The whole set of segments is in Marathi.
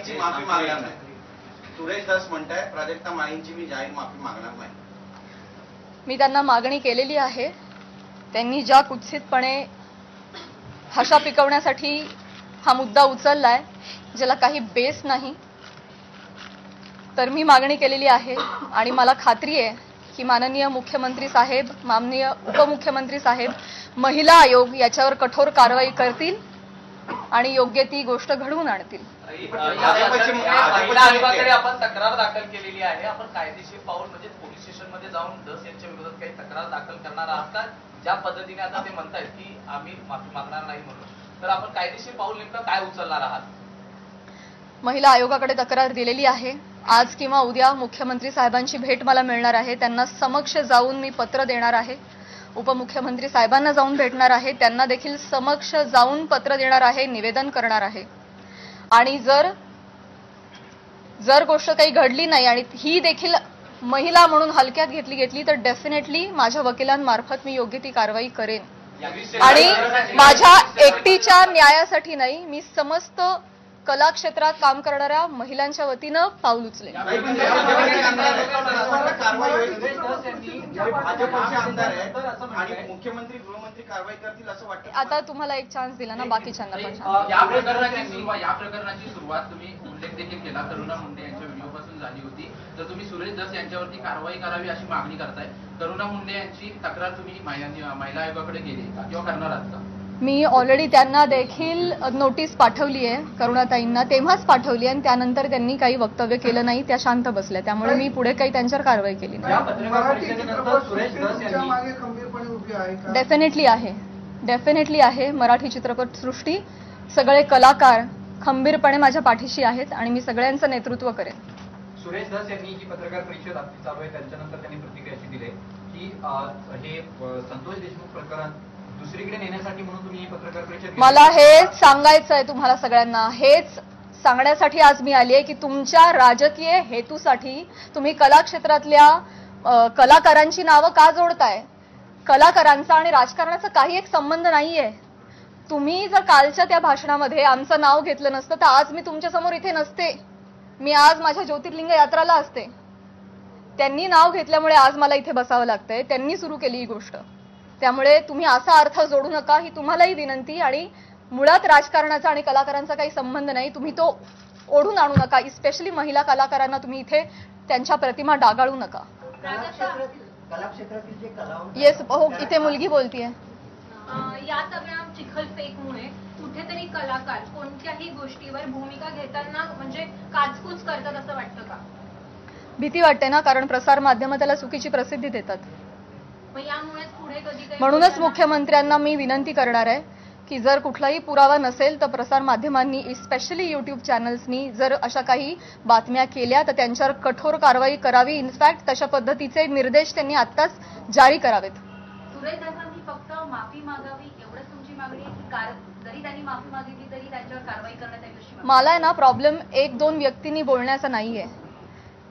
माळींची माफी मागणार नाही. सुरेश धस म्हणताय प्राजक्ता माळींची मी जाहीर माफी मागणार नाही. मी त्यांना मागणी केलेली आहे. त्यांनी ज्या कुत्सितपणे भाषा पिकवण्यासाठी हा मुद्दा उचललाय ज्याला काही बेस नाही, तर मी मागणी केलेली आहे आणि मला खात्री आहे की माननीय मुख्यमंत्री साहेब, माननीय उपमुख्यमंत्री साहेब, महिला आयोग याच्यावर कठोर कारवाई करतील आणि योग्य ती गोष्ट घडवून आणतील. महिला आयोगाकडे आपण तक्रार दाखल केलेली आहे. आपण कायदेशीर पाऊल म्हणजे पोलीस स्टेशनमध्ये जाऊन धस यांच्या विरोधात काही तक्रार दाखल करणार आहात का? ज्या पद्धतीने आता ते म्हणतायत की आम्ही माफी मागणार नाही म्हणून, तर आपण कायदेशीर पाऊल नेमकं काय उचलणार आहात? महिला आयोगाकडे तक्रार दिलेली आहे. आज किंवा उद्या मुख्यमंत्री साहेबांची भेट मला मिळणार आहे. त्यांना समक्ष जाऊन मी पत्र देणार आहे. उपमुख्यमंत्री साहेबांना जाऊन भेटणार आहे. त्यांना देखील समक्ष जाऊन पत्र देणार आहे, निवेदन करणार आहे. आणि जर गोष्ट काही घडली नाही आणि ही देखील महिला म्हणून हलक्यात घेतली तर डेफिनेटली माझ्या वकिलांमार्फत मी योग्य ती कारवाई करेन. आणि माझ्या एकटीच्या न्यायासाठी नाही, मी समस्त कला क्षेत्रात काम करणाऱ्या महिलांच्या वतीनं पाऊल उचलेन. मुख्यमंत्री गृहमंत्री कारवाई करतील असं वाटतं. आता तुम्हाला एक चान्स दिला ना, बाकीच्यांना पण. या प्रकरणाची सुरुवात तुम्ही उल्लेख देखील केला करुणा मुंडे यांच्या व्हिडिओपासून झाली होती. तर तुम्ही सुरेश धस यांच्यावरती कारवाई करावी अशी मागणी करताय. करुणा मुंडे यांची तक्रार तुम्ही महिला आयोगाकडे गेली का किंवा करणार आहात का? मी ऑलरेडी त्यांना देखील नोटीस पाठवली आहे, करुणाताईंना तेव्हाच पाठवली आणि त्यानंतर त्यांनी काही वक्तव्य केलं नाही, त्या शांत बसल्या. त्यामुळे मी पुढे काही त्यांच्यावर कारवाई केली नाही. डेफिनेटली आहे. मराठी चित्रपटसृष्टी सगळे कलाकार खंबीरपणे माझ्या पाठीशी आहेत आणि मी सगळ्यांचं नेतृत्व करेन. सुरेश धस यांनी जी पत्रकार परिषद आपली चालू आहे त्याच्यानंतर त्यांनी प्रतिक्रिया अशी दिली की हे संतोष देशमुख प्रकरण दुसरीकडे नेण्यासाठी म्हणून तुम्ही ही पत्रकार परिषद. मला हेच सांगायचं आहे तुम्हाला सगळ्यांना, हेच सांगण्यासाठी आज मी आली आहे की तुमच्या राजकीय हेतूसाठी तुम्ही कला क्षेत्रातल्या कलाकारांची नावं का जोडताय? कलाकारांचा आणि राजकारणाचा काही एक संबंध नाहीये. तुम्ही जर कालच्या त्या भाषणामध्ये आमचं नाव घेतलं नसतं तर आज मी तुमच्या समोर इथे नसते. मी आज माझ्या ज्योतिर्लिंग यात्राला असते. त्यांनी नाव घेतल्यामुळे आज मला इथे बसावं लागतंय. त्यांनी सुरू केली ही गोष्ट. त्यामुळे तुम्ही असा अर्थ जोडू नका, ही तुम्हालाही विनंती. आणि मुळात राजकारणाचा आणि कलाकारांचा काही संबंध नाही. तुम्ही तो ओढून आणू नका. स्पेशली महिला कलाकारांना तुम्ही इथे त्यांच्या प्रतिमा डागाळू नका. येस, हो, इथे मुलगी बोलतीये. या सगळ्या चिखलफेकमुळे कुठेतरी कलाकार कोणत्याही गोष्टीवर भूमिका घेताना म्हणजे काचकूच करतात असं वाटतं का? भीती वाटते ना, कारण प्रसार माध्यम त्याला चुकीची प्रसिद्धी देतात. म्हणूनच मुख्यमंत्र्यांना मी विनंती करणार आहे की जर कुठलाही पुरावा नसेल तर प्रसार माध्यमांनी स्पेशली युट्यूब चॅनल्सनी जर अशा काही बातम्या केल्या तर त्यांच्यावर कठोर कारवाई करावी. इनफॅक्ट तशा पद्धतीचे निर्देश त्यांनी आत्ताच जारी करावेत. सुरेश धसांनी फक्त माफी मागावी एवढंच तुमची मागणी आहे की जरी त्यांनी माफी मागितली तरी त्यांच्यावर कारवाई करण्यात येईल? मला आहे ना प्रॉब्लेम एक दोन व्यक्तींनी बोलण्याचा नाहीये.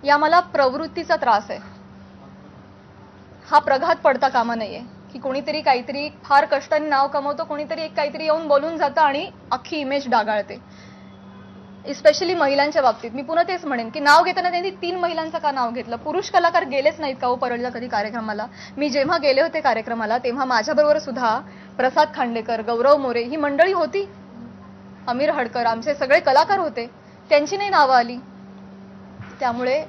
या मला प्रवृत्तीचा त्रास आहे. हा प्रघात पडता कामा नाहीये की कोणीतरी काहीतरी फार कष्टाने नाव कमवतो, कोणीतरी एक काहीतरी येऊन बोलून जातं आणि अख्खी इमेज डागाळते. स्पेशली महिलांच्या बाबतीत मी पुन्हा तेच म्हणेन की नाव घेताना त्यांनी 3 महिलांचं का नाव घेतलं? पुरुष कलाकार गेलेच नाहीत का हो परळला कधी कार्यक्रमाला? मी जेव्हा गेले होते कार्यक्रमाला तेव्हा माझ्याबरोबर सुद्धा प्रसाद खांडेकर, गौरव मोरे ही मंडळी होती. अमीर हडकर, आमचे सगळे कलाकार होते. त्यांची नाही नावं आली. त्यामुळे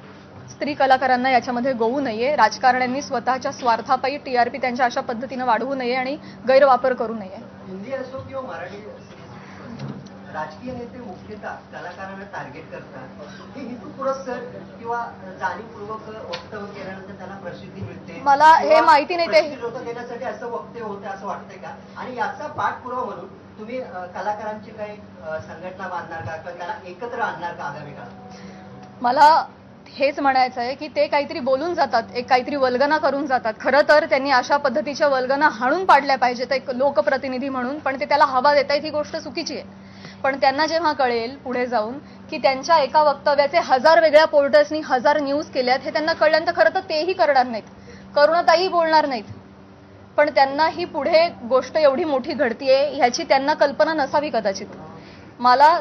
स्त्री कलाकारांना याच्यामध्ये गोवू नये. राजकारण्यांनी स्वतःच्या स्वार्थापायी टीआरपी त्यांच्या अशा पद्धतीने वाढवू नये आणि गैरवापर करू नये. हिंदी असो किंवा मराठी राजकीय नेते मुख्यतः कलाकारांना टार्गेट करतात. हे हेतुपुरस्सर किंवा जाणीवपूर्वक वक्तव्य केल्यानंतर त्यांना प्रसिद्धी मिळते. मला हे माहिती नाही. ते देण्यासाठी असं वक्तव्य होते असं वाटतंय का? आणि याचा पाठपुरावा म्हणून तुम्ही कलाकारांची काही संघटना बांधणार का किंवा त्याला एकत्र आणणार का आगामी काळात? मला हेच म्हणायचं आहे की ते काहीतरी बोलून जातात, एक काहीतरी वल्गना करून जातात. खरं तर त्यांनी अशा पद्धतीच्या वल्गना हाणून पाडल्या पाहिजेत एक लोकप्रतिनिधी म्हणून, पण ते त्याला हवा देत आहेत ही गोष्ट चुकीची आहे. पण त्यांना जेव्हा कळेल पुढे जाऊन की त्यांच्या एका वक्तव्याचे 1000 वेगळ्या पोर्टल्सनी 1000 न्यूज केल्यात, हे त्यांना कळल्यानंतर खरं तर तेही करणार नाहीत, करुणाताई बोलणार नाहीत. पण त्यांना ही पुढे गोष्ट एवढी मोठी घडतीये ह्याची त्यांना कल्पना नसावी कदाचित. मला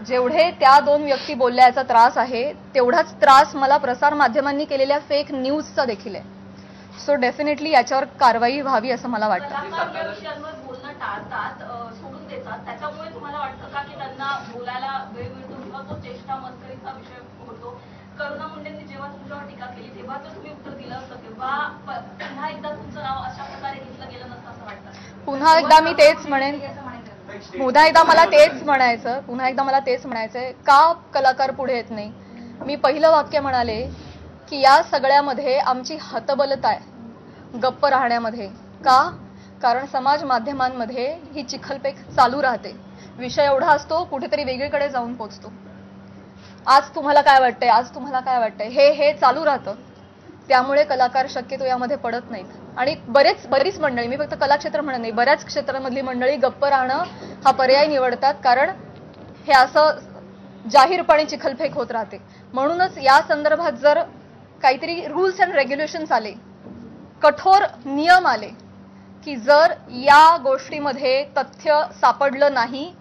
जेवढे त्या 2 व्यक्ती बोलल्याचा त्रास आहे तेवढाच त्रास मला प्रसार माध्यमांनी केलेल्या फेक न्यूजचा देखील आहे. सो डेफिनेटली याच्यावर कारवाई व्हावी असं मला वाटतं. कलाकार या विषयांवर बोलणं टाळतात, सोडून देतात. त्याच्यामुळे तुम्हाला वाटतं का की त्यांना बोलायला वेळ मिळतो किंवा तो चेष्टा मस्करीचा विषय होतो? करुणा मुंडेंनी जेव्हा तुमच्यावर टीका केली तेव्हा जर तुम्ही उत्तर दिलं असतं तेव्हा पुन्हा एकदा तुमचं नाव अशा प्रकारे घेतलं गेलं नसतं असं वाटतं? पुन्हा एकदा मी तेच म्हणेन, पुन्हा एकदा मला तेच म्हणायचंय का कलाकार पुढे येत नाही. मी पहिलं वाक्य म्हणाले की या सगळ्यामध्ये आमची हतबलता आहे गप्प राहण्यामध्ये. का? कारण समाज माध्यमांमध्ये ही चिखलपेक चालू राहते. विषय एवढा असतो कुठेतरी वेगळीकडे जाऊन पोचतो. आज तुम्हाला काय वाटतंय हे चालू राहतं. त्यामुळे कलाकार शक्यतो यामध्ये पडत नाहीत. आणि बरीच मंडळी, मी फक्त कलाक्षेत्र म्हणत नाही, बऱ्याच क्षेत्रामधली मंडळी गप्प राहणं हा पर्याय निवडतात कारण हे असं जाहीरपणे चिखलफेक होत राहते. म्हणूनच या संदर्भात जर काहीतरी रूल्स अँड रेग्युलेशन्स आले, कठोर नियम आले की जर या गोष्टीमध्ये तथ्य सापडलं नाही,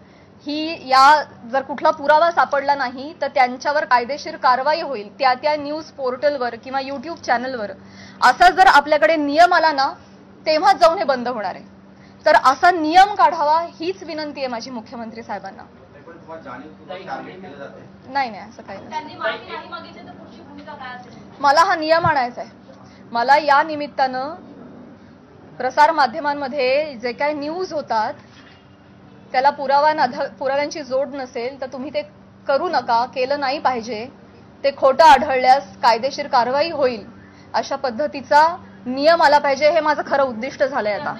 जर कुठला पुरावा सापडला नाही तर त्यांच्यावर कायदेशीर कारवाई होईल त्या न्यूज पोर्टलवर किंवा युट्यूब चॅनलवर. असा जर आपल्याकडे नियम आला ना तेव्हाच जाऊन हे बंद होणार आहे. तर असा नियम काढावा हीच विनंती आहे माझी मुख्यमंत्री साहेबांना. नाही असं काही नाही. मला हा नियम आणायचा आहे. मला या निमित्तानं प्रसार माध्यमांमध्ये जे काही न्यूज होतात त्याला पुराव्यांची जोड नसेल तर तुम्ही ते करू नका, केलं नाही पाहिजे. ते खोटं आढळल्यास कायदेशीर कारवाई होईल अशा पद्धतीचा नियम आला पाहिजे. हे माझं खरं उद्दिष्ट झालंय आता.